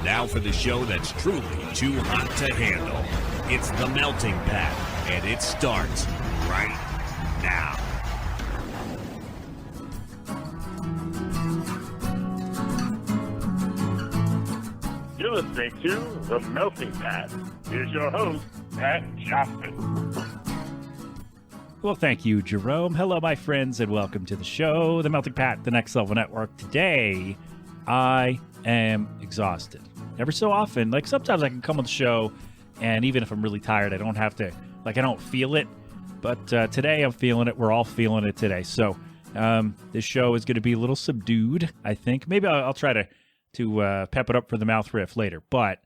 Now for the show that's truly too hot to handle. It's The Melting Pat, and it starts right now. You're listening to The Melting Pat. Here's your host, Pat Johnson. Well, thank you, Jerome. Hello, my friends, and welcome to the show, The Melting Pat, the Next Level Network. Today, I am exhausted. Every so often, like sometimes I can come on the show, and even if I'm really tired, I don't have to, I don't feel it. But today I'm feeling it. We're all feeling it today. So this show is going to be a little subdued, I think. Maybe I'll try to pep it up for the mouth riff later. But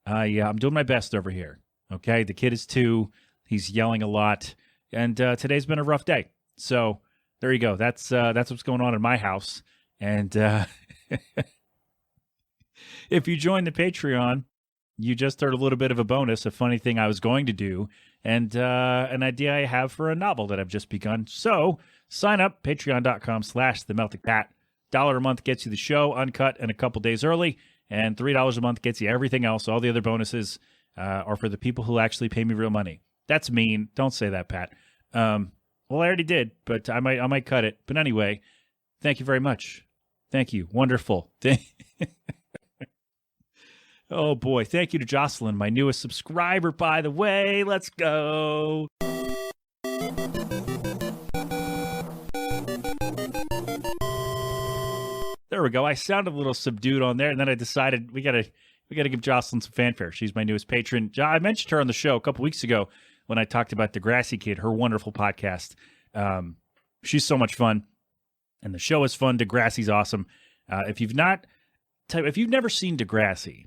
I'm doing my best over here. Okay, the kid is 2. He's yelling a lot. And today's been a rough day. So there you go. That's what's going on in my house. And if you join the Patreon, you just heard a little bit of a bonus, a funny thing I was going to do, and an idea I have for a novel that I've just begun. So sign up, patreon.com/themeltingpat. $1 a month gets you the show uncut and a couple days early, and $3 a month gets you everything else. All the other bonuses are for the people who actually pay me real money. That's mean. Don't say that, Pat. Well, I already did, but I might cut it. But anyway, thank you very much. Thank you. Wonderful. Oh, boy. Thank you to Jocelyn, my newest subscriber, by the way. Let's go. There we go. I sounded a little subdued on there, and then I decided we gotta give Jocelyn some fanfare. She's my newest patron. I mentioned her on the show a couple weeks ago when I talked about Degrassi Kid, her wonderful podcast. She's so much fun, and the show is fun. Degrassi's awesome. If you've never seen Degrassi,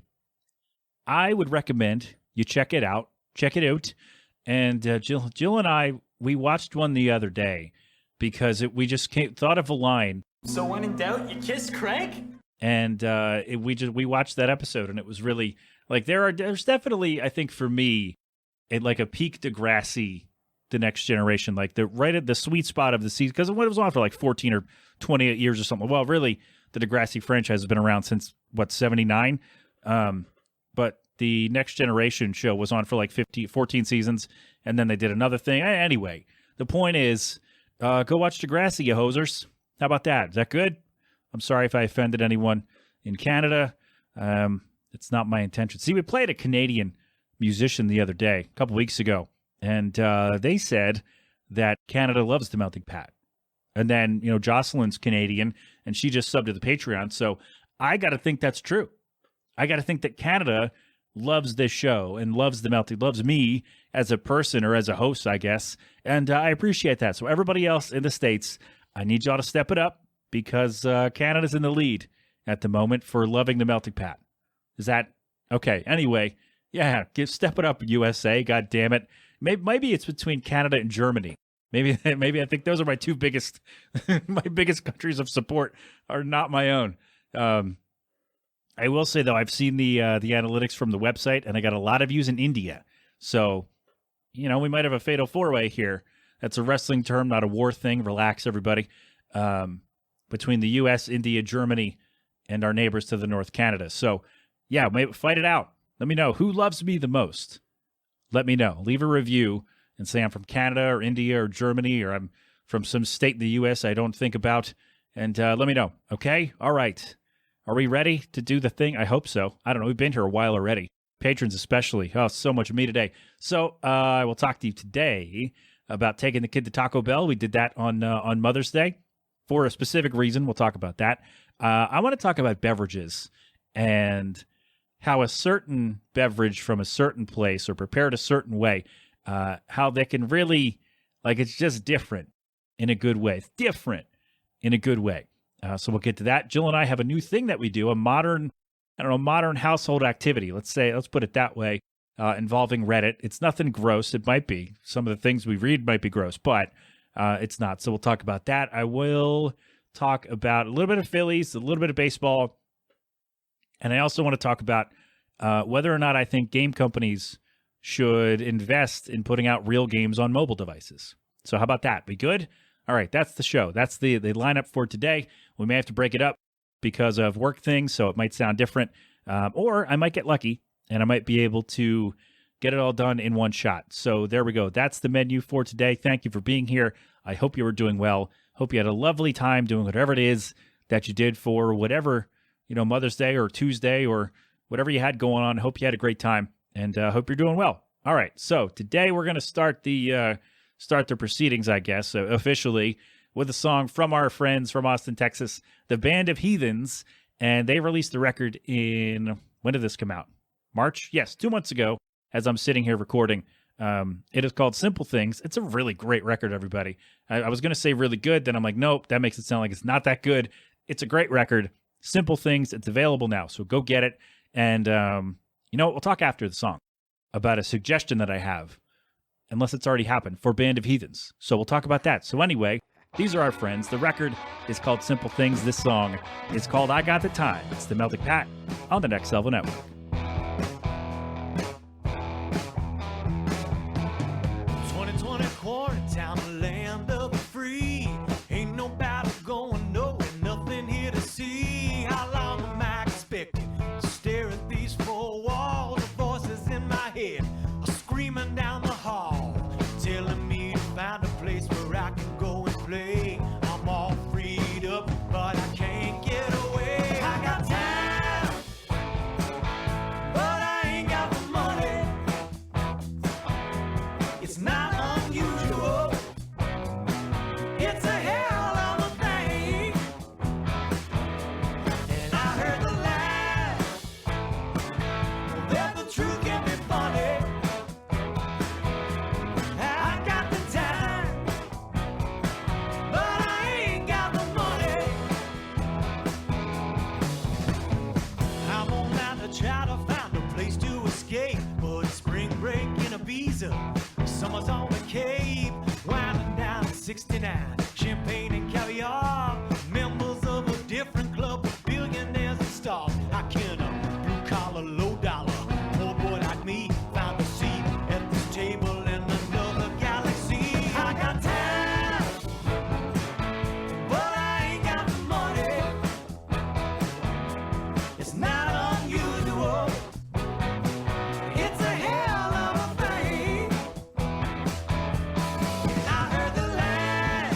I would recommend you check it out. Check it out. And Jill and I, we watched one the other day because we just thought of a line. So when in doubt, you kiss Crank? And we watched that episode, and it was really like there's definitely, I think for me, a peak Degrassi, The Next Generation, like right at the sweet spot of the season, because it was on for 14 or 28 years or something. Well, really, the Degrassi franchise has been around since 79. But the Next Generation show was on for 14 seasons, and then they did another thing. Anyway, the point is, go watch Degrassi, you hosers. How about that? Is that good? I'm sorry if I offended anyone in Canada. It's not my intention. See, we played a Canadian musician the other day, a couple weeks ago, and they said that Canada loves the Melting Pat. And then, Jocelyn's Canadian, and she just subbed to the Patreon, so I got to think that's true. I got to think that Canada loves this show and loves loves me as a person or as a host, I guess, and I appreciate that. So everybody else in the States, I need y'all to step it up because Canada's in the lead at the moment for loving the Melting Pat. Is that okay? Anyway, yeah, step it up, USA. God damn it. Maybe it's between Canada and Germany. Maybe I think those are my two biggest my biggest countries of support are not my own. I will say, though, I've seen the analytics from the website, and I got a lot of views in India. So, we might have a fatal four-way here. That's a wrestling term, not a war thing. Relax, everybody. Between the U.S., India, Germany, and our neighbors to the north, Canada. So, yeah, maybe fight it out. Let me know. Who loves me the most? Let me know. Leave a review and say I'm from Canada or India or Germany or I'm from some state in the U.S. I don't think about. And let me know. Okay? All right. Are we ready to do the thing? I hope so. I don't know. We've been here a while already. Patrons especially. Oh, so much of me today. So I will talk to you today about taking the kid to Taco Bell. We did that on Mother's Day for a specific reason. We'll talk about that. I want to talk about beverages and how a certain beverage from a certain place or prepared a certain way, how they can really, it's just different in a good way. It's different in a good way. So we'll get to that. Jill and I have a new thing that we do, a modern household activity. Let's put it that way, involving Reddit. It's nothing gross. It might be. Some of the things we read might be gross, but it's not. So we'll talk about that. I will talk about a little bit of Phillies, a little bit of baseball, and I also want to talk about whether or not I think game companies should invest in putting out real games on mobile devices. So how about that? Be good? All right, that's the show. That's the lineup for today. We may have to break it up because of work things, so it might sound different. Or I might get lucky and I might be able to get it all done in one shot. So there we go. That's the menu for today. Thank you for being here. I hope you were doing well. Hope you had a lovely time doing whatever it is that you did for whatever, Mother's Day or Tuesday or whatever you had going on. Hope you had a great time and hope you're doing well. All right. So today we're going to start the proceedings, I guess, officially with a song from our friends from Austin, Texas, the Band of Heathens. And they released the record when did this come out? March? Yes, 2 months ago. As I'm sitting here recording. It is called Simple Things. It's a really great record, everybody. I was going to say really good, then I'm like, nope, that makes it sound like it's not that good. It's a great record. Simple Things. It's available now, so go get it. And, we'll talk after the song about a suggestion that I have, unless it's already happened, for Band of Heathens. So we'll talk about that. So anyway, these are our friends. The record is called Simple Things. This song is called I Got the Time. It's the Melting Pat on the Next Level Network. 2020 quarantine, the land of the free. Ain't no battle going nowhere, nothing here to see. How long am I expected to stare at these four walls? The voices in my head are screaming down the hall, telling me to find a place where I can go and play. I'm all freed up, but I can't get away. I got time, but I ain't got the money. It's not unusual. It's a hell of a thing. And I heard the lie that the truth can be funny. I got the time, but I ain't got the money. I'm on out to try to find a place to escape, but it's spring break in Ibiza. Summer's on the Cape, winding down 69, champagne and caviar, members of a different club with billionaires and stars. How can a blue-collar, low-dollar poor boy like me find a seat at this table in another galaxy? I got time, but I ain't got the money. It's not unusual. It's a hell of a thing. I heard the lie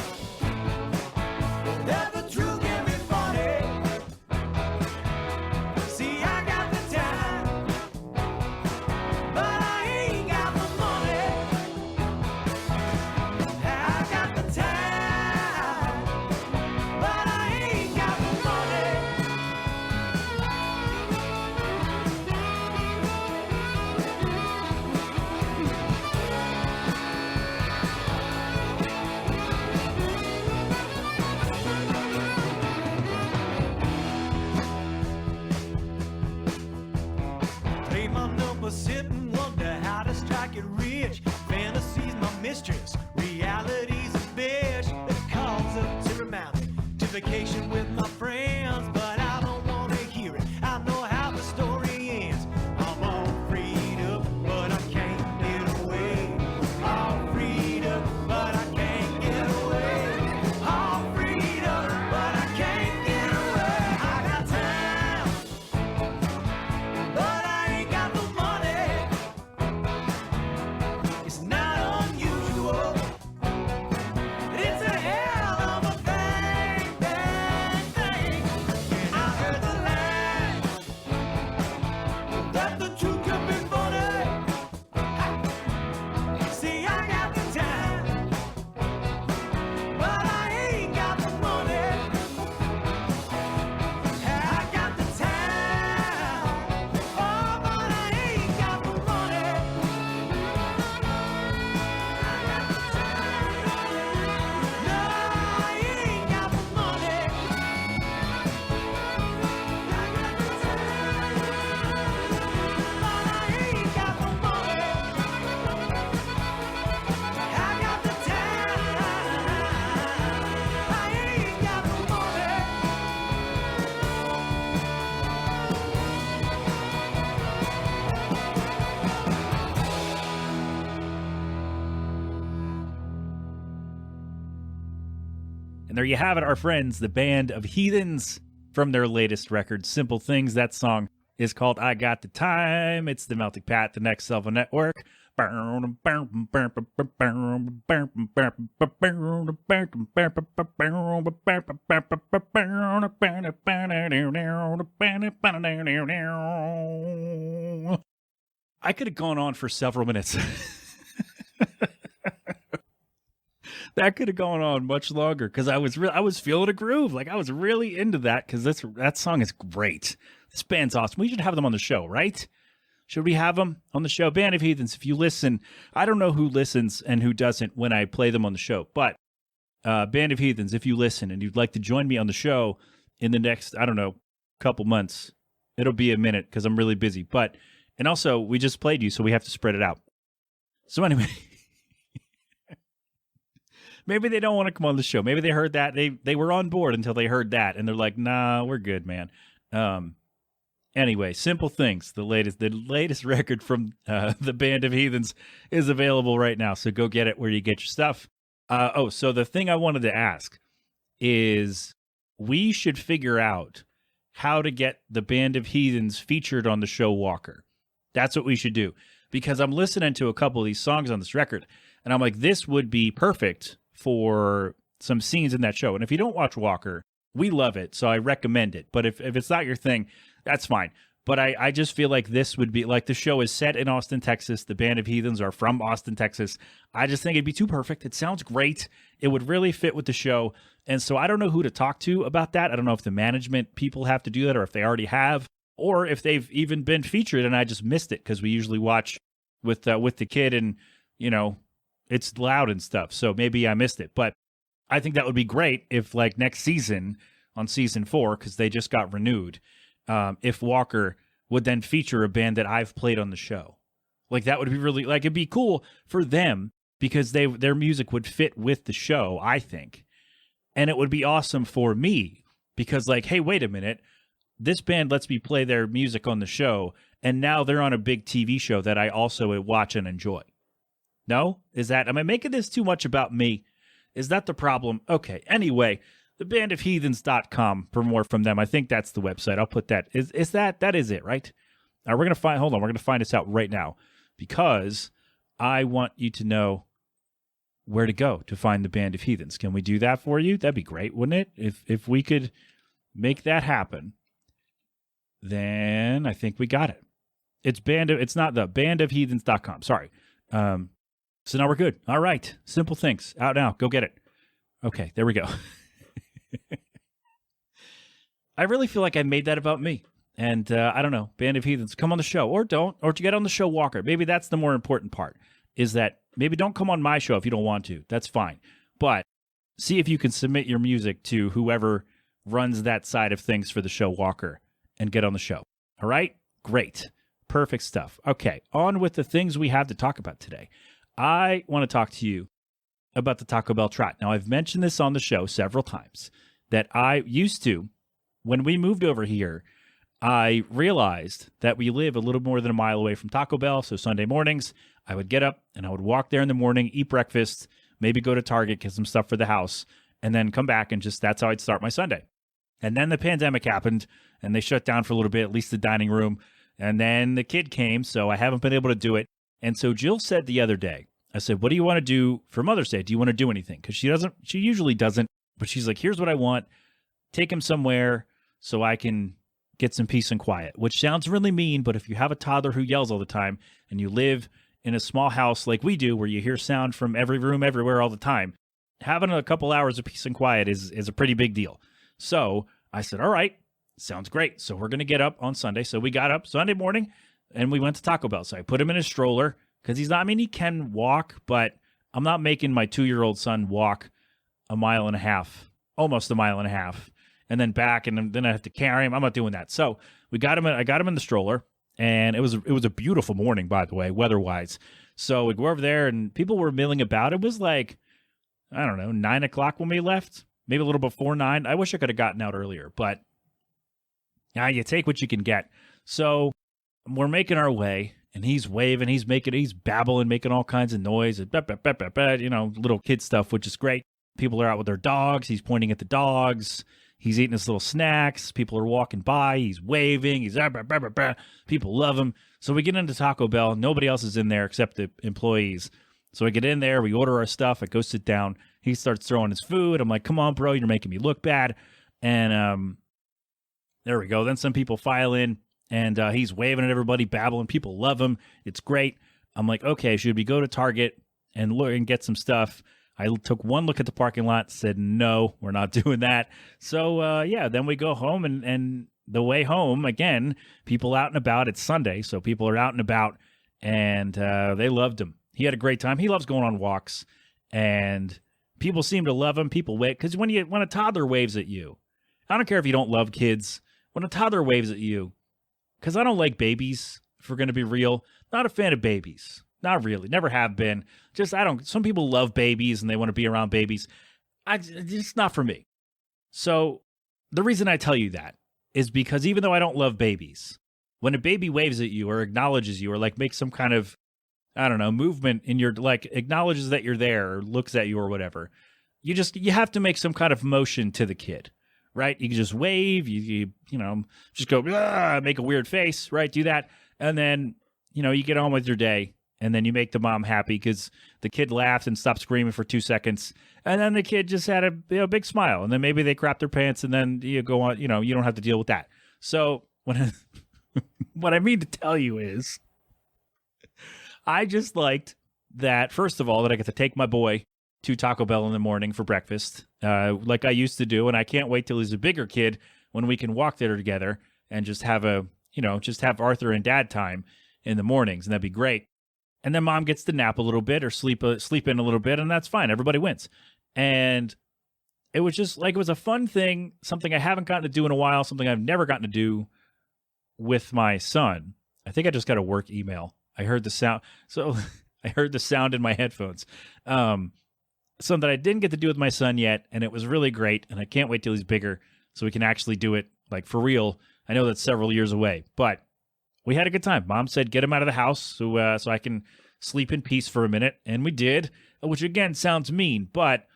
that the truth can be funny. See, I got the time, but I ain't got the money. I got the time, but I ain't got the money. Play my number, sit and wonder how to strike it rich. Fantasy's my mistress, reality's a bitch that calls up to remind me to vacation with my friends. But I don't wanna hear it, I know how the story ends. I'm all freed up, but I can't get away. All freed up, but I can't get away. All freed up, but I can't get away. I got time, but I ain't got the money. It's not unusual. It's a hell of a thing, thing. And I heard the lie that the truth can be funny. See, I got the time, but I ain't got the money. I got the time, oh, but I ain't got the money. I got the time, no, I ain't got the money. I got the time, but I ain't got the money. I got the time, I ain't got the money. And there you have it, our friends, the Band of Heathens from their latest record, Simple Things. That song is called I Got the Time. It's the Melting Pat, the Next Level Network. I could have gone on for several minutes. That could have gone on much longer because I was feeling a groove. Like I was really into that because that song is great. This band's awesome. We should have them on the show, right? Should we have them on the show? Band of Heathens, if you listen, I don't know who listens and who doesn't when I play them on the show, but Band of Heathens, if you listen and you'd like to join me on the show in the next, I don't know, couple months, it'll be a minute because I'm really busy. And also, we just played you, so we have to spread it out. So anyway, maybe they don't want to come on the show. Maybe they heard that. They were on board until they heard that, and they're like, nah, we're good, man. Anyway, Simple Things, the latest record from the Band of Heathens is available right now. So go get it where you get your stuff. So the thing I wanted to ask is we should figure out how to get the Band of Heathens featured on the show Walker. That's what we should do. Because I'm listening to a couple of these songs on this record, and I'm like, this would be perfect for some scenes in that show. And if you don't watch Walker, we love it, so I recommend it. But if it's not your thing, that's fine. But I just feel like this would be, like the show is set in Austin, Texas. The Band of Heathens are from Austin, Texas. I just think it'd be too perfect. It sounds great. It would really fit with the show. And so I don't know who to talk to about that. I don't know if the management people have to do that or if they already have, or if they've even been featured and I just missed it because we usually watch with the kid and, you know, it's loud and stuff. So maybe I missed it. But I think that would be great if, like, next season on season 4, because they just got renewed, if Walker would then feature a band that I've played on the show. Like, that would be really, like, it'd be cool for them because their music would fit with the show, I think. And it would be awesome for me because, like, hey, wait a minute. This band lets me play their music on the show, and now they're on a big TV show that I also watch and enjoy. No? Am I making this too much about me? Is that the problem? Okay. Anyway, thebandofheathens.com for more from them. I think that's the website. I'll put that. That is it, right? We're going to find this out right now because I want you to know where to go to find the Band of Heathens. Can we do that for you? That'd be great, wouldn't it? If we could make that happen, then I think we got it. It's not the bandofheathens.com. Sorry. So now we're good. All right. Simple Things. Out now. Go get it. Okay. There we go. I really feel like I made that about me. And I don't know. Band of Heathens, come on the show. Or don't. Or to get on the show Walker. Maybe that's the more important part. Is that maybe don't come on my show if you don't want to. That's fine. But see if you can submit your music to whoever runs that side of things for the show Walker and get on the show. All right? Great. Perfect stuff. Okay. On with the things we have to talk about today. I want to talk to you about the Taco Bell trot. Now, I've mentioned this on the show several times that I used to, when we moved over here, I realized that we live a little more than a mile away from Taco Bell. So Sunday mornings, I would get up and I would walk there in the morning, eat breakfast, maybe go to Target, get some stuff for the house, and then come back and that's how I'd start my Sunday. And then the pandemic happened and they shut down for a little bit, at least the dining room. And then the kid came, so I haven't been able to do it. And so Jill said the other day, I said, what do you want to do for Mother's Day? Do you want to do anything? Because she usually doesn't, but she's like, here's what I want. Take him somewhere so I can get some peace and quiet, which sounds really mean, but if you have a toddler who yells all the time and you live in a small house like we do, where you hear sound from every room, everywhere, all the time, having a couple hours of peace and quiet is a pretty big deal. So I said, all right, sounds great. So we're going to get up on Sunday. So we got up Sunday morning and we went to Taco Bell. So I put him in his stroller because he can walk, but I'm not making my 2-year-old son walk a mile and a half, almost a mile and a half, and then back, and then I have to carry him. I'm not doing that. So I got him in the stroller, and it was a beautiful morning, by the way, weather-wise. So we go over there, and people were milling about. It was like, I don't know, 9 o'clock when we left, maybe a little before 9. I wish I could have gotten out earlier, but you take what you can get. So we're making our way, and he's waving, he's babbling, making all kinds of noise, and little kid stuff, which is great. People are out with their dogs. He's pointing at the dogs. He's eating his little snacks. People are walking by. He's waving. He's bah, bah, bah, bah, bah. People love him. So we get into Taco Bell. Nobody else is in there except the employees. So I get in there. We order our stuff. I go sit down. He starts throwing his food. I'm like, come on, bro. You're making me look bad. And there we go. Then some people file in, and he's waving at everybody, babbling. People love him. It's great. I'm like, okay, should we go to Target and look and get some stuff? I took one look at the parking lot, said, no, we're not doing that. So, then we go home, and the way home, again, people out and about. It's Sunday, so people are out and about, and they loved him. He had a great time. He loves going on walks, and people seem to love him. People wave, because when a toddler waves at you, I don't care if you don't love kids, when a toddler waves at you, because I don't like babies, if we're going to be real, not a fan of babies. Not really. Never have been. Some people love babies and they want to be around babies. It's not for me. So the reason I tell you that is because even though I don't love babies, when a baby waves at you or acknowledges you or like makes some kind of, I don't know, movement in your, like acknowledges that you're there or looks at you or whatever, you have to make some kind of motion to the kid, right? You can just wave, you just go, make a weird face, right? Do that. And then, you get on with your day. And then you make the mom happy because the kid laughed and stopped screaming for 2 seconds. And then the kid just had a big smile. And then maybe they crap their pants and then you go on, you don't have to deal with that. So what I mean to tell you is I just liked that, first of all, that I get to take my boy to Taco Bell in the morning for breakfast like I used to do. And I can't wait till he's a bigger kid when we can walk there together and just have have Arthur and dad time in the mornings. And that'd be great. And then mom gets to nap a little bit or sleep in a little bit, and that's fine. Everybody wins. And it was just like, it was a fun thing, something I haven't gotten to do in a while, something I've never gotten to do with my son. I think I just got a work email. I heard the sound. So I heard the sound in my headphones. Something that I didn't get to do with my son yet, and it was really great. And I can't wait till he's bigger so we can actually do it like for real. I know that's several years away, but we had a good time. Mom said, get him out of the house so I can sleep in peace for a minute. And we did, which again sounds mean, but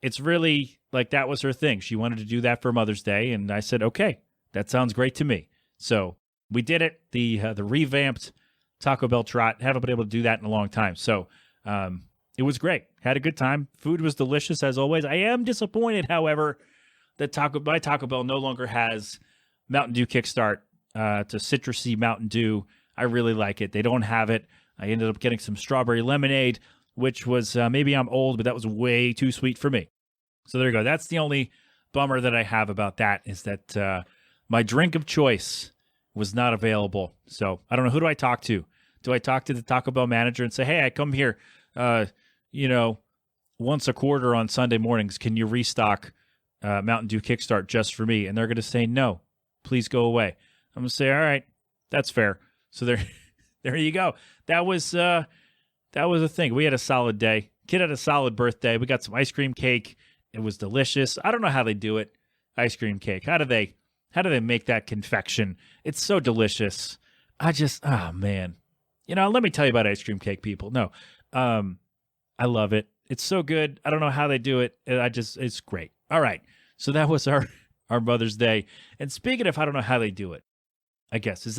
it's really like that was her thing. She wanted to do that for Mother's Day. And I said, okay, that sounds great to me. So we did it. The revamped Taco Bell trot. Haven't been able to do that in a long time. So it was great. Had a good time. Food was delicious as always. I am disappointed, however, that Taco Bell no longer has Mountain Dew Kickstart. To citrusy Mountain Dew. I really like it. They don't have it. I ended up getting some strawberry lemonade, which was, maybe I'm old, but that was way too sweet for me. So there you go. That's the only bummer that I have about that is that my drink of choice was not available. So I don't know. Who do I talk to? Do I talk to the Taco Bell manager and say, hey, I come here, once a quarter on Sunday mornings. Can you restock Mountain Dew Kickstart just for me? And they're going to say, no, please go away. I'm going to say, all right, that's fair. So there you go. That was a thing. We had a solid day. Kid had a solid birthday. We got some ice cream cake. It was delicious. I don't know how they do it. Ice cream cake. How do they make that confection? It's so delicious. Oh man. Let me tell you about ice cream cake, people. No. I love it. It's so good. I don't know how they do it. It's great. All right. So that was our Mother's Day. And speaking of, I don't know how they do it, I guess, is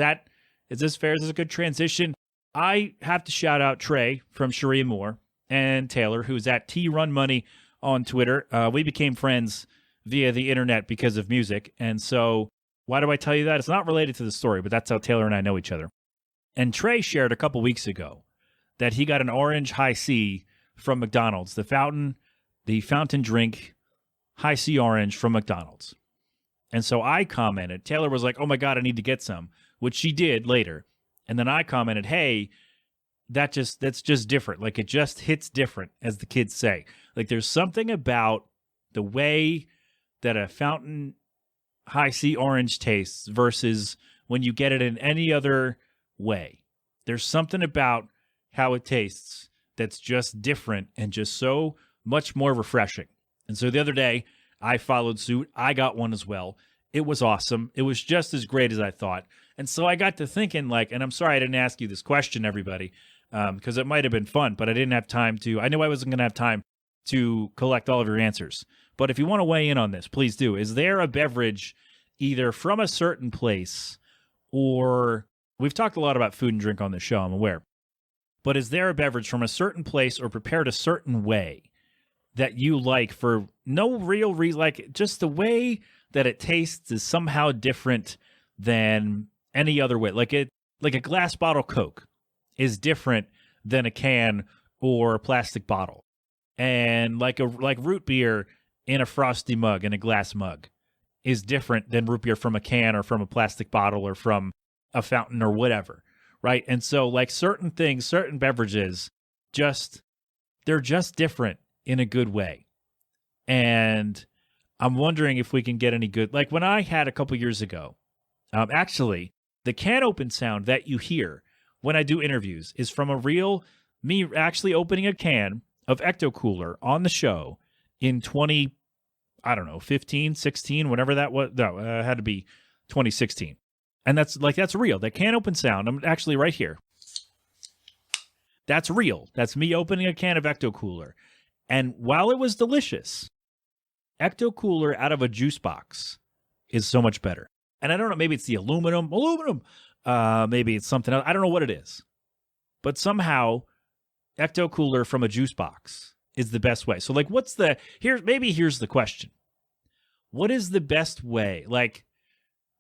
this fair? Is this a good transition? I have to shout out Trey from Sharia Moore and Taylor, who's at T Run Money on Twitter. We became friends via the internet because of music. And so why do I tell you that? It's not related to the story, but that's how Taylor and I know each other. And Trey shared a couple weeks ago that he got an orange high C from McDonald's, the fountain drink high C orange from McDonald's. And so I commented, Taylor was like, oh my God, I need to get some, which she did later. And then I commented, hey, that's just different. Like it just hits different, as the kids say. Like there's something about the way that a fountain high C orange tastes versus when you get it in any other way. There's something about how it tastes that's just different and just so much more refreshing. And so the other day, I followed suit. I got one as well. It was awesome. It was just as great as I thought. And so I got to thinking, and I'm sorry I didn't ask you this question, everybody, because it might have been fun, but I didn't have time to. I knew I wasn't going to have time to collect all of your answers. But if you want to weigh in on this, please do. Is there a beverage either from a certain place or we've talked a lot about food and drink on this show, I'm aware. But is there a beverage from a certain place or prepared a certain way that you like for no real reason, like just the way that it tastes is somehow different than any other way? Like a glass bottle Coke is different than a can or a plastic bottle. And like root beer in a frosty mug, in a glass mug, is different than root beer from a can or from a plastic bottle or from a fountain or whatever, right? And so like certain things, certain beverages, they're just different in a good way. And I'm wondering if we can get any good, like when I had a couple years ago, actually, the can open sound that you hear when I do interviews is from me actually opening a can of Ecto Cooler on the show in 15, 16, whatever that was. No, it had to be 2016. And that's real. That can open sound, I'm actually right here. That's real. That's me opening a can of Ecto Cooler. And while it was delicious, Ecto Cooler out of a juice box is so much better. And I don't know, maybe it's the aluminum, maybe it's something else. I don't know what it is. But somehow, Ecto Cooler from a juice box is the best way. So like, here's the question. What is the best way? Like,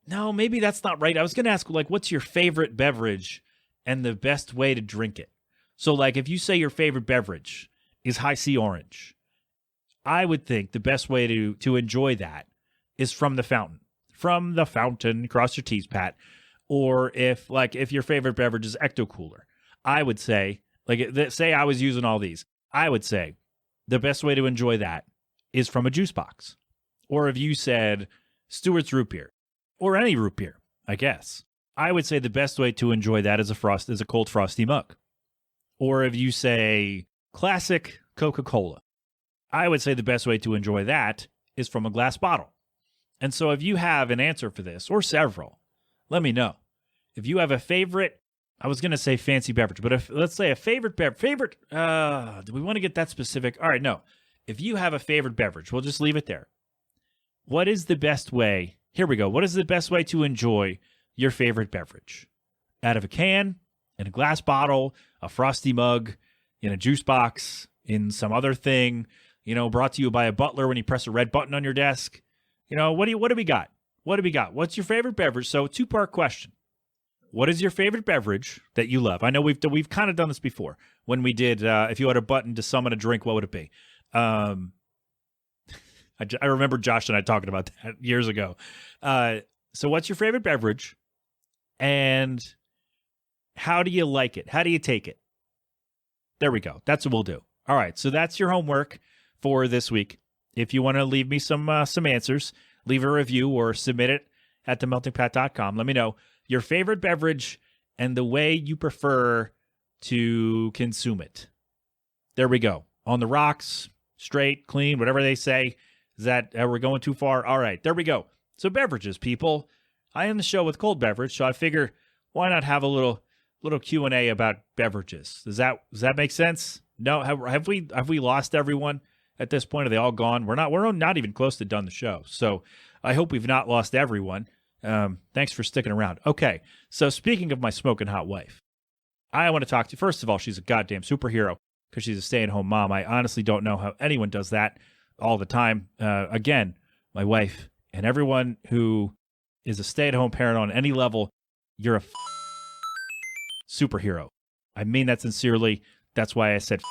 no, maybe that's not right. I was going to ask, like, what's your favorite beverage and the best way to drink it? So like, if you say your favorite beverage is High C Orange, I would think the best way to enjoy that is from the fountain. From the fountain, cross your T's, Pat. Or if your favorite beverage is Ecto Cooler, I would say, say I was using all these, I would say the best way to enjoy that is from a juice box. Or if you said Stewart's root beer, or any root beer, I guess, I would say the best way to enjoy that is a cold frosty mug. Or if you say classic Coca-Cola, I would say the best way to enjoy that is from a glass bottle. And so if you have an answer for this, or several, let me know. If you have a favorite, I was going to say fancy beverage, but let's say a favorite do we want to get that specific? All right, no. If you have a favorite beverage, we'll just leave it there. What is the best way? Here we go. What is the best way to enjoy your favorite beverage? Out of a can, in a glass bottle, a frosty mug, in a juice box, in some other thing, brought to you by a butler when you press a red button on your desk. What do we got? What do we got? What's your favorite beverage? So, two-part question. What is your favorite beverage that you love? I know we've kind of done this before. When we did, if you had a button to summon a drink, what would it be? I remember Josh and I talking about that years ago. So what's your favorite beverage? And how do you like it? How do you take it? There we go. That's what we'll do. All right. So that's your homework for this week. If you want to leave me some answers, leave a review or submit it at themeltingpat.com. Let me know your favorite beverage and the way you prefer to consume it. There we go. On the rocks, straight, clean, whatever they say. Is that we're going too far? All right, there we go. So beverages, people. I end the show with cold beverage, so I figure why not have a little Q&A about beverages? Does that make sense? No, have we lost everyone at this point? Are they all gone? We're not even close to done the show. So I hope we've not lost everyone. Thanks for sticking around. Okay, so speaking of my smoking hot wife, I want to talk to you. First of all, she's a goddamn superhero because she's a stay-at-home mom. I honestly don't know how anyone does that all the time. Again, my wife and everyone who is a stay-at-home parent on any level, you're a superhero. I mean that sincerely. That's why I said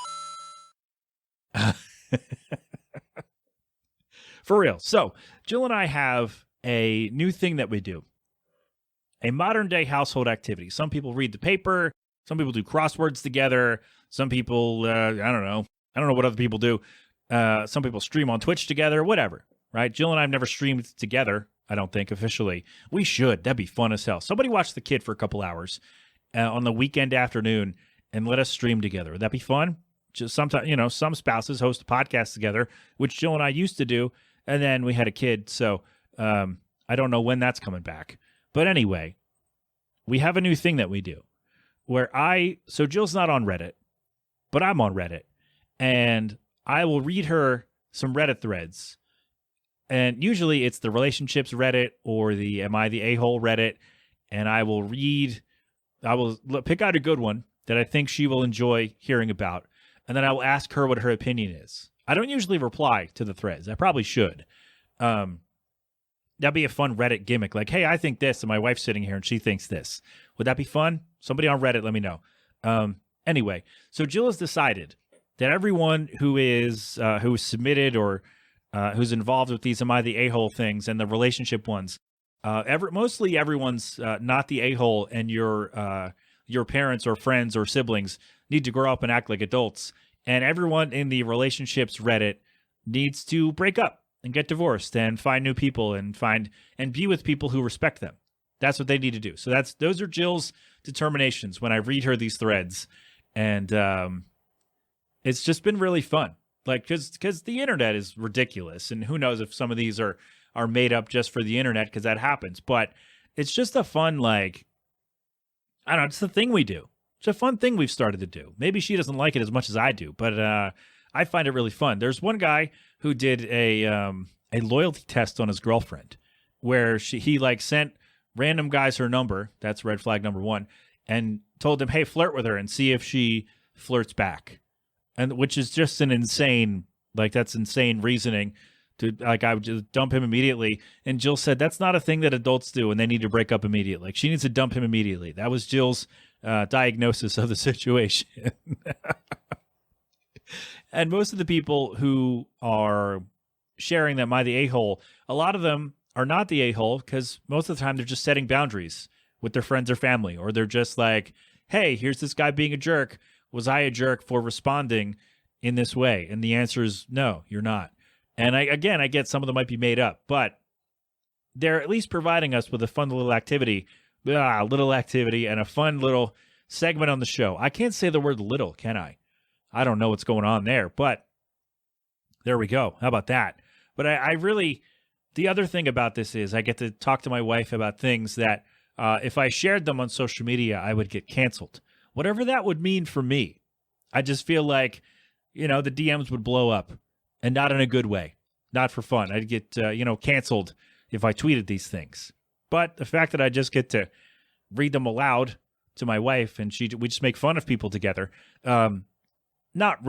for real. So Jill and I have a new thing that we do, a modern day household activity. Some people read the paper. Some people do crosswords together. Some people, I don't know what other people do. Some people stream on Twitch together, whatever, right? Jill and I have never streamed together, I don't think, officially. We should. That'd be fun as hell. Somebody watch the kid for a couple hours on the weekend afternoon and let us stream together. Would that be fun? Just sometimes, some spouses host a podcast together, which Jill and I used to do, and then we had a kid, so I don't know when that's coming back. But anyway, we have a new thing that we do where so Jill's not on Reddit, but I'm on Reddit, and I will read her some Reddit threads, And usually it's the relationships Reddit or the Am I the A-hole Reddit. And I will pick out a good one that I think she will enjoy hearing about. And then I will ask her what her opinion is. I don't usually reply to the threads. I probably should. That'd be a fun Reddit gimmick. Like, hey, I think this, and my wife's sitting here and she thinks this. Would that be fun? Somebody on Reddit, let me know. Anyway, so Jill has decided that everyone who is submitted or who's involved with these Am I the A-hole things and the relationship ones, mostly everyone's not the a-hole, and your parents or friends or siblings need to grow up and act like adults, and everyone in the relationships Reddit needs to break up and get divorced and find new people and be with people who respect them. That's what they need to do. So those are Jill's determinations when I read her these threads, and it's just been really fun. Like, because the internet is ridiculous, and who knows if some of these are made up just for the internet, because that happens. But it's just a fun, like, I don't know, it's the thing we do. It's a fun thing we've started to do. Maybe she doesn't like it as much as I do, but I find it really fun. There's one guy who did a loyalty test on his girlfriend, where he like sent random guys her number. That's red flag number one, and told them, hey, flirt with her and see if she flirts back. And which is just an insane, like, that's insane reasoning to, like, I would just dump him immediately. And Jill said that's not a thing that adults do, and they need to break up immediately. Like, she needs to dump him immediately. That was Jill's diagnosis of the situation. And most of the people who are sharing that Am I the A-hole, a lot of them are not the A-hole, because most of the time they're just setting boundaries with their friends or family, or they're just like, hey, here's this guy being a jerk. Was I a jerk for responding in this way? And the answer is no, you're not. And I get some of them might be made up, but they're at least providing us with a fun little activity and a fun little segment on the show. I can't say the word little, can I? I don't know what's going on there, but there we go. How about that? But I really, the other thing about this is I get to talk to my wife about things that if I shared them on social media, I would get canceled. Whatever that would mean for me. I just feel like, the DMs would blow up, and not in a good way, not for fun. I'd get, canceled if I tweeted these things. But the fact that I just get to read them aloud to my wife, and we just make fun of people together. Not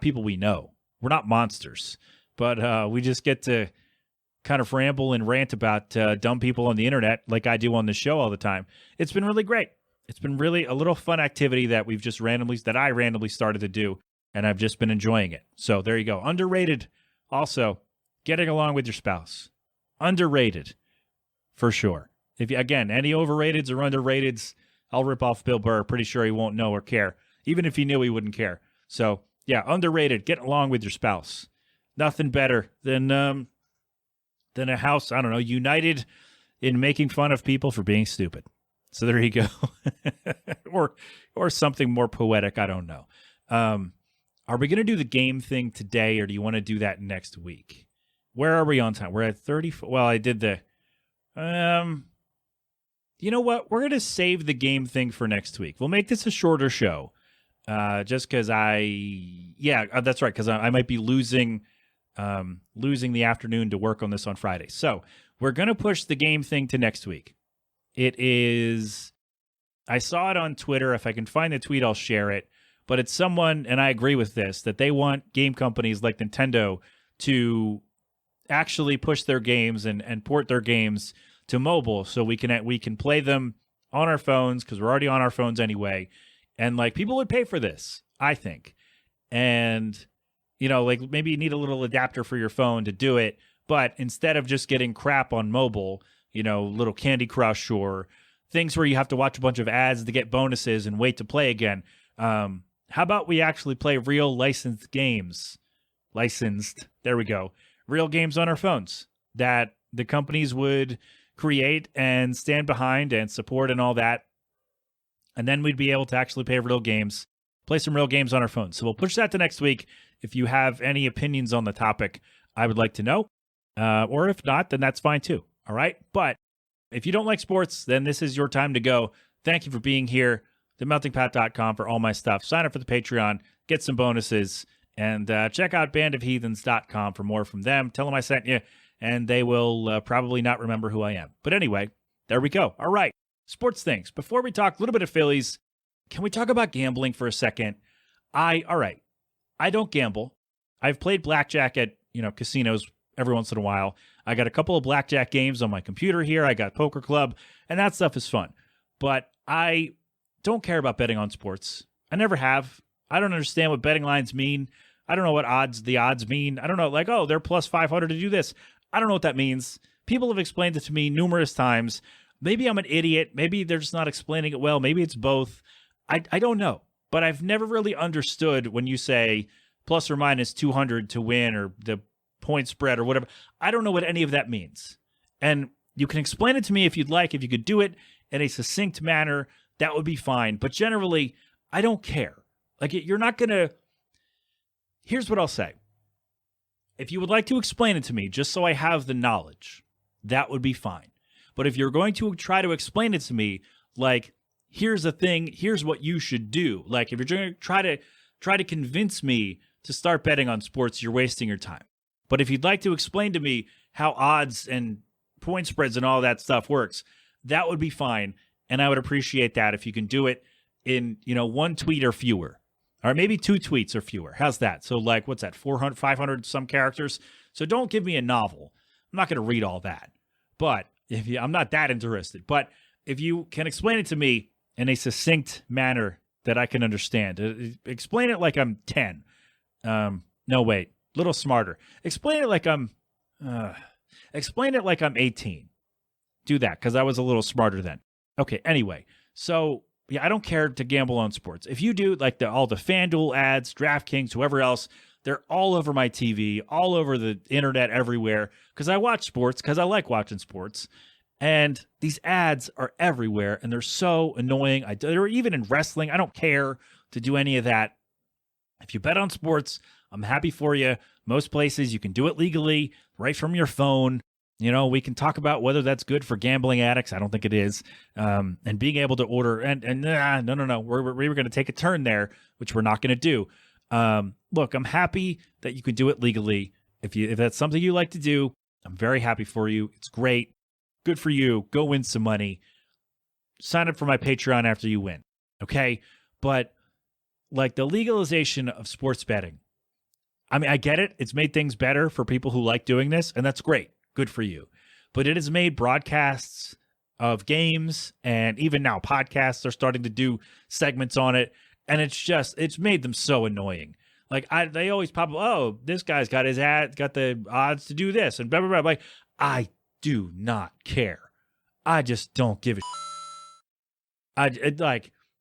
people we know. We're not monsters, but we just get to kind of ramble and rant about dumb people on the internet like I do on the show all the time. It's been really great. It's been really a little fun activity that I randomly started to do, and I've just been enjoying it. So there you go. Underrated. Also, getting along with your spouse. Underrated, for sure. If any overrateds or underrateds, I'll rip off Bill Burr. Pretty sure he won't know or care. Even if he knew, he wouldn't care. So yeah, underrated. Get along with your spouse. Nothing better than a house, I don't know, united in making fun of people for being stupid. So there you go. or something more poetic. I don't know. Are we going to do the game thing today, or do you want to do that next week? Where are we on time? We're at 30. Well, I did the, you know what? We're going to save the game thing for next week. We'll make this a shorter show. Just because that's right. Because I might be losing the afternoon to work on this on Friday. So we're going to push the game thing to next week. It is, I saw it on Twitter. If I can find the tweet, I'll share it. But it's someone, and I agree with this, that they want game companies like Nintendo to actually push their games and port their games to mobile, so we can play them on our phones, because we're already on our phones anyway. And like, people would pay for this, I think. And like, maybe you need a little adapter for your phone to do it. But instead of just getting crap on mobile, little Candy Crush or things where you have to watch a bunch of ads to get bonuses and wait to play again, how about we actually play real licensed games? There we go. Real games on our phones that the companies would create and stand behind and support and all that. And then we'd be able to actually play some real games on our phones. So we'll push that to next week. If you have any opinions on the topic, I would like to know. Or if not, then that's fine too. All right. But if you don't like sports, then this is your time to go. Thank you for being here. TheMeltingPat.com for all my stuff. Sign up for the Patreon, get some bonuses, and check out bandofheathens.com for more from them. Tell them I sent you. and they will probably not remember who I am. But anyway, there we go. All right, sports things. Before we talk a little bit of Phillies, can we talk about gambling for a second? All right, I don't gamble. I've played blackjack at, casinos every once in a while. I got a couple of blackjack games on my computer here. I got Poker Club, and that stuff is fun. But I don't care about betting on sports. I never have. I don't understand what betting lines mean. I don't know what the odds mean. I don't know, like, oh, they're plus 500 to do this. I don't know what that means. People have explained it to me numerous times. Maybe I'm an idiot. Maybe they're just not explaining it well. Maybe it's both. I don't know. But I've never really understood when you say plus or minus 200 to win or the point spread or whatever. I don't know what any of that means. And you can explain it to me if you'd like. If you could do it in a succinct manner, that would be fine. But generally, I don't care. Like, you're not going to... Here's what I'll say. If you would like to explain it to me, just so I have the knowledge, that would be fine. But if you're going to try to explain it to me, like, here's the thing, here's what you should do. Like, if you're going to try to convince me to start betting on sports, you're wasting your time. But if you'd like to explain to me how odds and point spreads and all that stuff works, that would be fine. And I would appreciate that if you can do it in, one tweet or fewer. Or maybe 2 tweets or fewer. How's that? So, like, what's that, 400, 500 some characters? So don't give me a novel. I'm not going to read all that. But I'm not that interested. But if you can explain it to me in a succinct manner that I can understand, explain it like I'm 10. No, wait, a little smarter. Explain it like I'm 18. Do that, because I was a little smarter then. Okay, anyway, so... yeah, I don't care to gamble on sports. If you do, like all the FanDuel ads, DraftKings, whoever else, they're all over my TV, all over the internet, everywhere, because I watch sports, because I like watching sports. And these ads are everywhere, and they're so annoying. They're even in wrestling. I don't care to do any of that. If you bet on sports, I'm happy for you. Most places, you can do it legally, right from your phone. We can talk about whether that's good for gambling addicts. I don't think it is. And being able to order no. We were going to take a turn there, which we're not going to do. Look, I'm happy that you can do it legally. If that's something you like to do, I'm very happy for you. It's great. Good for you. Go win some money. Sign up for my Patreon after you win. Okay. But like the legalization of sports betting, I mean, I get it. It's made things better for people who like doing this, and that's great. Good for you. But it has made broadcasts of games, and even now podcasts are starting to do segments on it. And it's made them so annoying. Like they always pop up, oh, this guy's got the odds to do this and blah, blah, blah. Like, I do not care. I just don't give a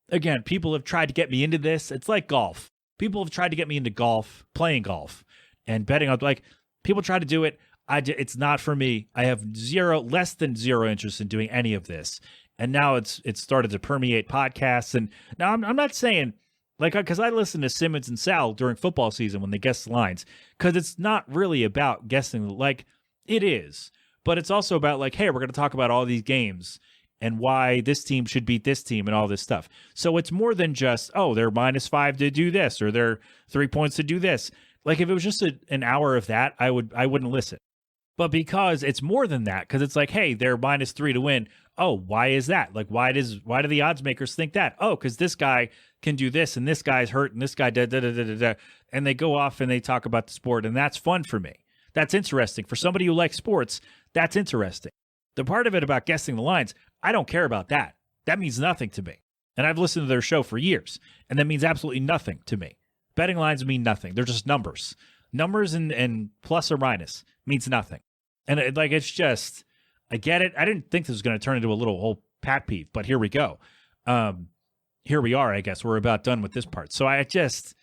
again, people have tried to get me into this. It's like golf. People have tried to get me into golf, playing golf and betting on, like, people try to do it. It's not for me. I have less than zero interest in doing any of this. And now it's started to permeate podcasts. And now I'm not saying, like, because I listen to Simmons and Sal during football season when they guess the lines, because it's not really about guessing, like, it is. But it's also about, like, hey, we're going to talk about all these games and why this team should beat this team and all this stuff. So it's more than just, oh, they're -5 to do this or they're 3 points to do this. Like, if it was just an hour of that, I wouldn't listen. But because it's more than that, because it's like, hey, they're -3 to win. Oh, why is that? Like, why do the odds makers think that? Oh, because this guy can do this, and this guy's hurt, and this guy da da da da da da. And they go off and they talk about the sport, and that's fun for me. That's interesting. For somebody who likes sports, that's interesting. The part of it about guessing the lines, I don't care about that. That means nothing to me. And I've listened to their show for years, and that means absolutely nothing to me. Betting lines mean nothing. They're just numbers. Numbers and plus or minus means nothing. And it's just, I get it. I didn't think this was going to turn into a little whole pat peeve, but here we go. Here we are, I guess. We're about done with this part. So I just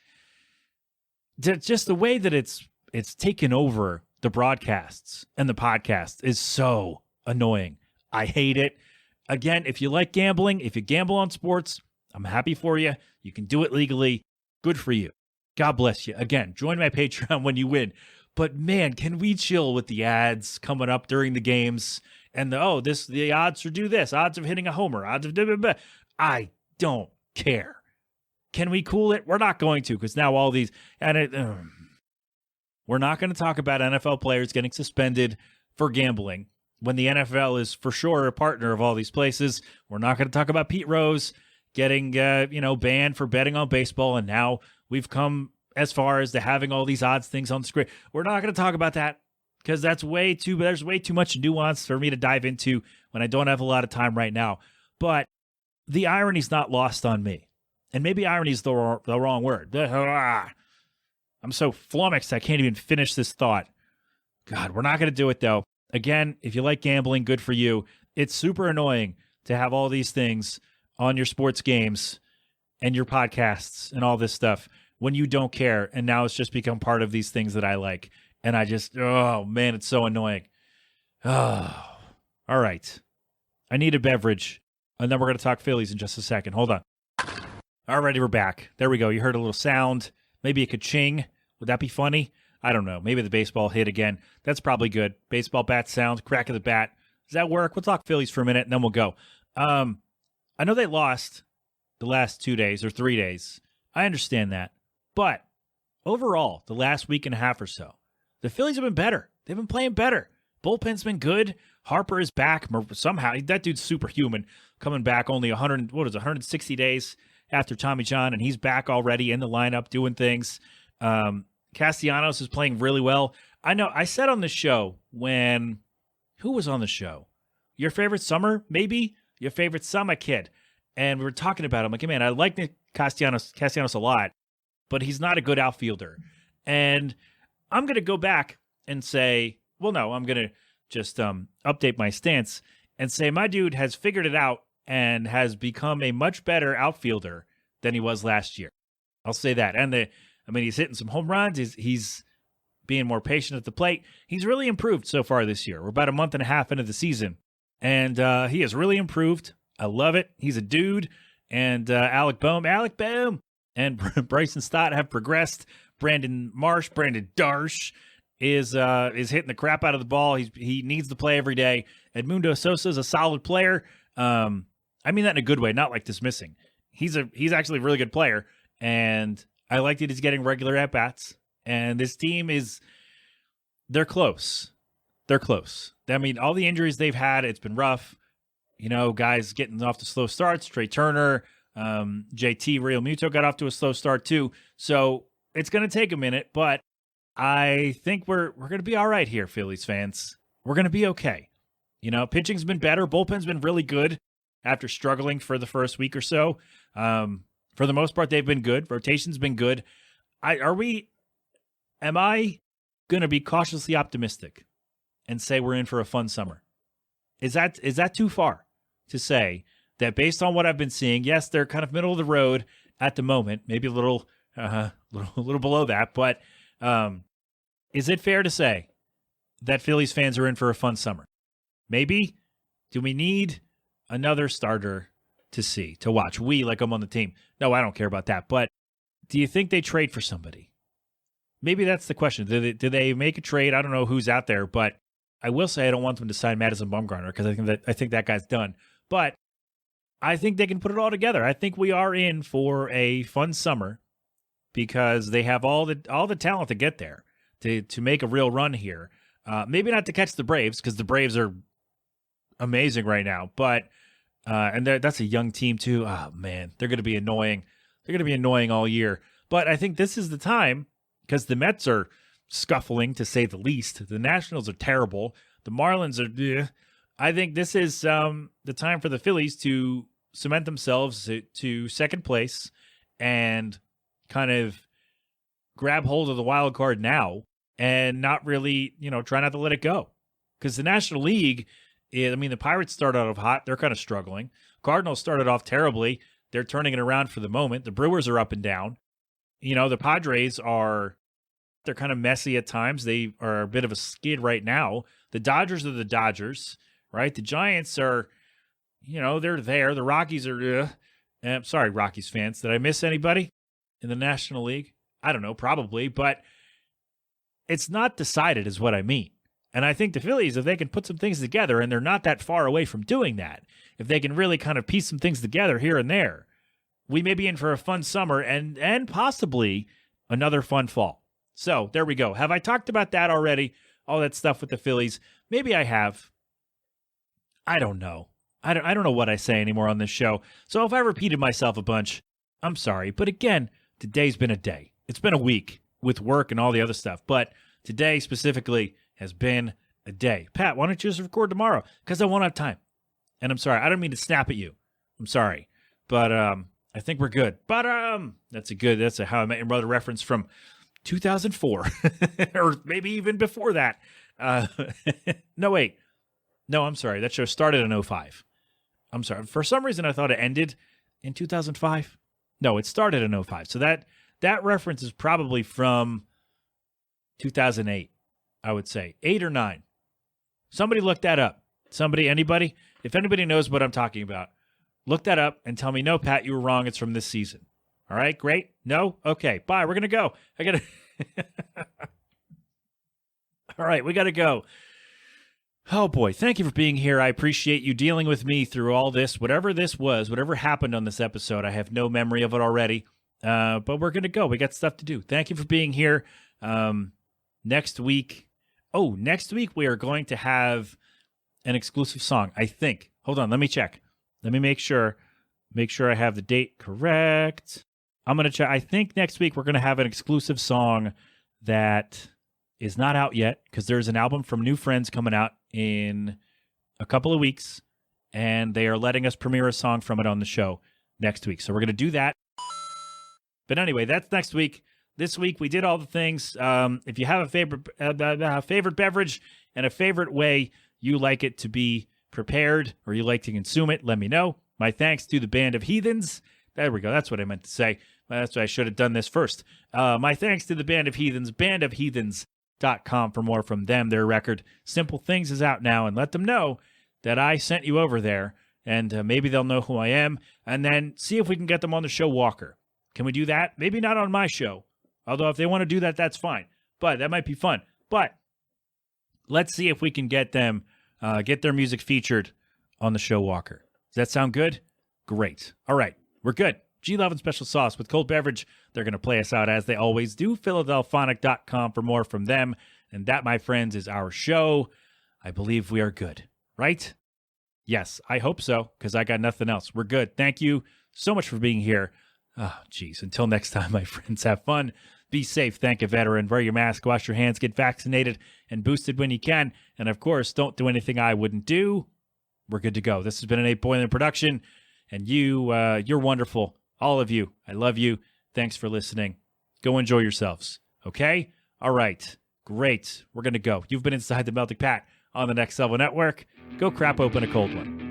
the way that it's taken over the broadcasts and the podcast is so annoying. I hate it. Again, if you like gambling, if you gamble on sports, I'm happy for you. You can do it legally. Good for you. God bless you. Again, join my Patreon when you win. But man, can we chill with the ads coming up during the games and the odds to do this, odds of hitting a homer, odds of blah, blah, blah. I don't care. Can we cool it? We're not going to, because now all these we're not going to talk about NFL players getting suspended for gambling when the NFL is for sure a partner of all these places. We're not going to talk about Pete Rose getting, banned for betting on baseball. And now we've come as far as to having all these odds things on the screen. We're not going to talk about that because there's way too much nuance for me to dive into when I don't have a lot of time right now. But the irony's not lost on me. And maybe irony is the wrong word. I'm so flummoxed I can't even finish this thought. God, we're not going to do it though. Again, if you like gambling, good for you. It's super annoying to have all these things on your sports games and your podcasts and all this stuff when you don't care. And now it's just become part of these things that I like. And I just, oh man, it's so annoying. Oh, all right. I need a beverage. And then we're going to talk Phillies in just a second. Hold on. Alrighty, we're back. There we go. You heard a little sound. Maybe a ka-ching. Would that be funny? I don't know. Maybe the baseball hit again. That's probably good. Baseball bat sound, crack of the bat. Does that work? We'll talk Phillies for a minute, and then we'll go. I know they lost the last 2 days or 3 days. I understand that. But overall, the last week and a half or so, the Phillies have been better. They've been playing better. Bullpen's been good. Harper is back. Somehow, that dude's superhuman. Coming back only 160 days after Tommy John, and he's back already in the lineup doing things. Castellanos is playing really well. I know I said on the show who was on the show? Your favorite summer, maybe? Your favorite summer kid. And we were talking about him. Like, man, I like Nick Castellanos a lot, but he's not a good outfielder. And I'm going to go back and say, well, no, I'm going to just update my stance and say my dude has figured it out and has become a much better outfielder than he was last year. I'll say that. And he's hitting some home runs. He's being more patient at the plate. He's really improved so far this year. We're about a month and a half into the season, and he has really improved. I love it. He's a dude. And Alec Boehm, and Bryson Stott have progressed. Brandon Darsh is hitting the crap out of the ball. He needs to play every day. Edmundo Sosa is a solid player. I mean that in a good way, not like dismissing. He's actually a really good player, and I like that he's getting regular at-bats. And this team they're close. They're close. I mean, all the injuries they've had, it's been rough. Guys getting off to slow starts. Trey Turner, JT Realmuto got off to a slow start too. So it's going to take a minute, but I think we're going to be all right here, Phillies fans. We're going to be okay. Pitching's been better. Bullpen's been really good after struggling for the first week or so. For the most part, they've been good. Rotation's been good. Am I going to be cautiously optimistic and say we're in for a fun summer? Is that too far to say that based on what I've been seeing? Yes, they're kind of middle of the road at the moment, maybe a little below that. But is it fair to say that Phillies fans are in for a fun summer? Maybe. Do we need another starter to watch? Like I'm on the team. No, I don't care about that. But do you think they trade for somebody? Maybe that's the question. Do they make a trade? I don't know who's out there, but I will say I don't want them to sign Madison Bumgarner because I think that guy's done. But I think they can put it all together. I think we are in for a fun summer because they have all the talent to get there to make a real run here. Maybe not to catch the Braves because the Braves are amazing right now, but and that's a young team too. Oh man, they're going to be annoying. They're going to be annoying all year. But I think this is the time because the Mets are scuffling to say the least. The Nationals are terrible. The Marlins are. I think this is the time for the Phillies to cement themselves to second place and kind of grab hold of the wild card now and not really, try not to let it go. Because the National League, the Pirates started off hot. They're kind of struggling. Cardinals started off terribly. They're turning it around for the moment. The Brewers are up and down. The Padres they're kind of messy at times. They are a bit of a skid right now. The Dodgers are the Dodgers, right? The Giants are, they're there. The Rockies are, sorry, Rockies fans. Did I miss anybody in the National League? I don't know, probably, but it's not decided is what I mean. And I think the Phillies, if they can put some things together, and they're not that far away from doing that, if they can really kind of piece some things together here and there, we may be in for a fun summer and possibly another fun fall. So there we go. Have I talked about that already? All that stuff with the Phillies. Maybe I have. I don't know. I don't know what I say anymore on this show. So if I repeated myself a bunch, I'm sorry. But again, today's been a day. It's been a week with work and all the other stuff. But today specifically has been a day. Pat, why don't you just record tomorrow? Because I won't have time. And I'm sorry. I don't mean to snap at you. I'm sorry. But I think we're good. But that's a How I Met Your Mother reference from 2004. Or maybe even before that. No, wait. No, I'm sorry. That show started in 2005. I'm sorry. For some reason, I thought it ended in 2005. No, it started in 2005. So that reference is probably from 2008, I would say. 8 or 9. Somebody look that up. Anybody? If anybody knows what I'm talking about, look that up and tell me, no, Pat, you were wrong. It's from this season. All right, great. No? Okay, bye. We're going to go. All right, we got to go. Oh, boy. Thank you for being here. I appreciate you dealing with me through all this. Whatever this was, whatever happened on this episode, I have no memory of it already. But we're going to go. We got stuff to do. Thank you for being here. Next week we are going to have an exclusive song, I think. Hold on. Let me check. Let me make sure I have the date correct. I'm going to check. I think next week we're going to have an exclusive song that is not out yet because there's an album from New Friends coming out in a couple of weeks, and they are letting us premiere a song from it on the show next week. So we're going to do that. But anyway, that's next week. This week we did all the things. If you have a favorite beverage and a favorite way you like it to be prepared or you like to consume it, let me know. My thanks to the Band of Heathens. There we go. That's what I meant to say. That's why I should have done this first. My thanks to the Band of Heathens, bandofheathens.com for more from them. Their record, Simple Things, is out now, and let them know that I sent you over there, and maybe they'll know who I am, and then see if we can get them on the show Walker. Can we do that? Maybe not on my show, although if they want to do that, that's fine, but that might be fun. But let's see if we can get them, get their music featured on the show Walker. Does that sound good? Great. All right, we're good. G-Love and Special Sauce with Cold Beverage. They're going to play us out as they always do. Philadelphonic.com for more from them. And that, my friends, is our show. I believe we are good, right? Yes, I hope so, because I got nothing else. We're good. Thank you so much for being here. Oh, geez. Until next time, my friends, have fun. Be safe. Thank a veteran. Wear your mask. Wash your hands. Get vaccinated and boosted when you can. And, of course, don't do anything I wouldn't do. We're good to go. This has been an 8 Boiling production. And you're wonderful. All of you. I love you. Thanks for listening. Go enjoy yourselves. Okay? All right. Great. We're going to go. You've been inside the Melting Pat on the Next Level Network. Go crap open a cold one.